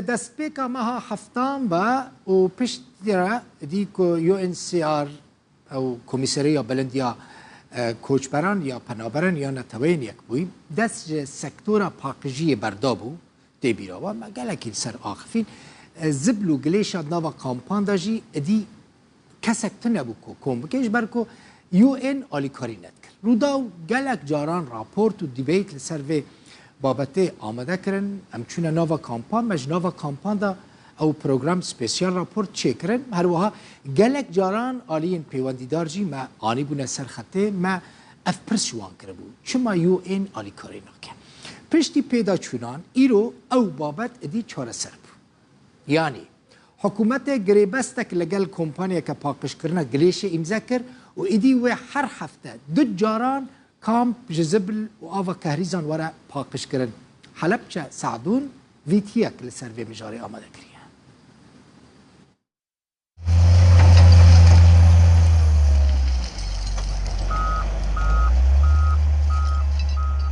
دەستپێکە مەها هەفتان بە و پشتیرە دیکۆ UNHCR ئەو کۆمیسەریە بەلەندیا کۆچبەران یا پەنابەران یا نەتەوەین یەک بووی دەست سەکتۆرە پاقژیە بەردا بوو تێبیرەوە گەلێکی سەر ئاخفین زبل و گلێشە ناوە کامپانداژی ئەدی کەسێک تنەبوو کۆ کۆم بکەش بەرکۆ UN ئالیکاری نەتکرد ڕوودا و گەلێک جاران راپۆرت و دیبیت لەسەر vê بابەتê ئامادەکردن ئەم چوونە ناوە کامپان مەژ ناوە کامپاندا ئەو پرۆگرام سپێسیال راپۆرت چێکردن هەروەها گەلێک جاران ئالiyên پەیوەندیدار jî me anî bûne ser xetê me ev pirs wan kiribû çima UN alîkarî nake piştî pêda çûnan îro ew babet êdî çareser bû yanî hikûmetê girêbestek li gel kompanyeke paqijkirina gilêşê îmze kir û êdî wê her hefte du caran kamp ji zibil û ava kehrîzan were paqijkirin Helepçe Sadûn vîtiyek li ser vê mijarê amade kiriye.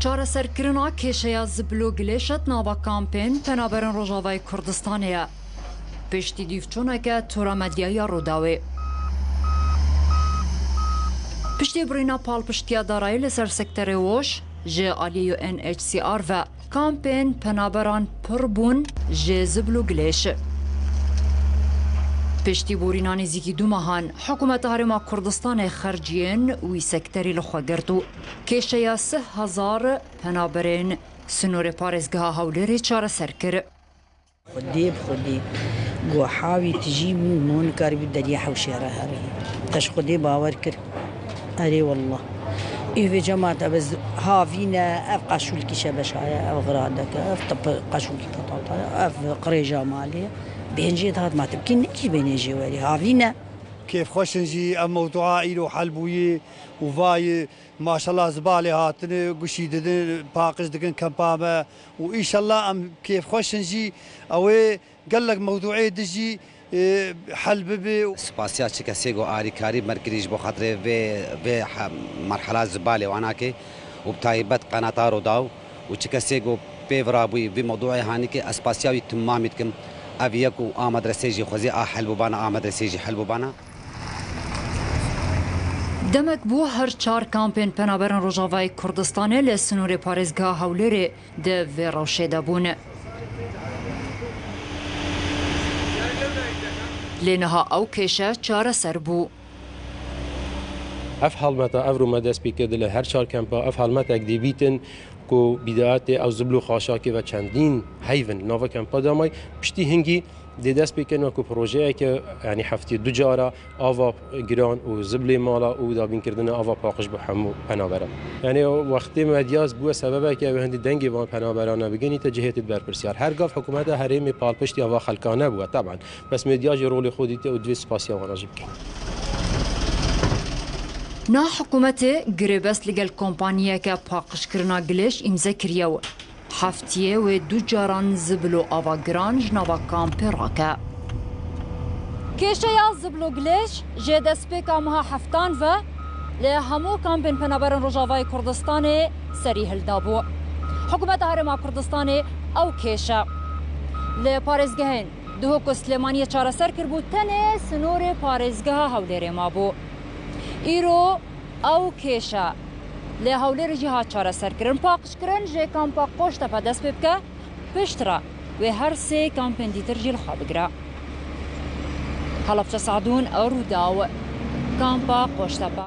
Çareserkirina kêşeya zibil û gilêşet nava kampên penaberên Rojavayê Kurdistanê ye. Piştî dîvçûneke tora medyaya Rûdawê. Piştî birîna palpiştiya darayî li ser sekterê Woş ji aliyê UNHCR ve kampên penaberan pir bûn ji zibil û gilêş. Piştî borîna nêzîkî du mehan hikûmeta Herêma Kurdistanê xerciyên wî sekterî li xwe girt û kêşeya 3000 penaberên sinûrê parêzgeha Hewlêrê çareser kir. خودی بخودی گوحاوی تجی مون کاری بود دریا حوشیره هری تش خودی باور کرد اری والله ایوه جماعت بز هاوینا اف قشول کیشه بشایه اف غرادک اف طب قشول کی پطاطا اف قری جمالی بینجی هات ما تبکی نکی بینجی ولی هاوینا كيف خوشنجي الموضوع إيرو حلبوي وفاي ما شاء الله زبالة هاتن قشيد باقش دكن كمبامة وإن شاء الله أم كيف خوشنجي أوي قال لك موضوعي دجي حلب بي سپاسیا چه کسی گو آری کاری مرکزیش بخاطر و مرحله زباله واناکه و بتایبت قناطار و داو و چه کسی گو پیورابوی و موضوع هانی که اسپاسیاوی تمامیت کم اویکو آمد رسیجی خوزی حلب بانا آمد رسیجی حلب بانا Demek bû her çar kampên penaberên Rojavayê Kurdistanê li sinûrê parêzgeha Hewlêrê di vê rewşê de bûne. Lê niha ew kêşe çareser bû. Ev helmeta ev rû me dest pê kir li her çar kempa ev helmetek dê bîtin ku bîdaetê ew zibl û xaşakê ve çendîn heyvin nava kempa damay piştî hingî dê dest pê kirin ku projeyeke yanî heftê du cara ava giran û ziblê mala û dabînkirina ava paqij bi hemû penaberan. Yani wextê medyas bûye sebebeke ew hindî dengê van penaberana biginî te cihêtê berpirsiyar. Her gav hikûmeta herêmê palpiştî ava xelkane bûye teban. Bes medya jî rolê xwe dîte û divê spasiya wan jî bikin. Na hikûmetê girêbest li gel kompanyeke paqijkirina gilêş îmze kiriye û heftiyê wê du caran zibil û ava giran ji nava kampê rake. Kêşeya zibil û gilêş jê destpêka meha heftan ve li hemû kampên penaberên Rojavayê Kurdistanê serî hilda bû. Hikûmeta Herêma Kurdistanê ew kêşe li parêzgehên Duhok û Silêmaniyê çareser kirbû tenê sinûrê parêzgeha Hewlêrê mabû. Îro ew kêşe li Hewlêrê jî hat çareserkirin paqijkirin jê kampa Qoştepe dest pê bike piştre wê her sê kampên dîtir jî li xwe bigire. Helepçe Sadûn Rûdaw kampa Qoştepe.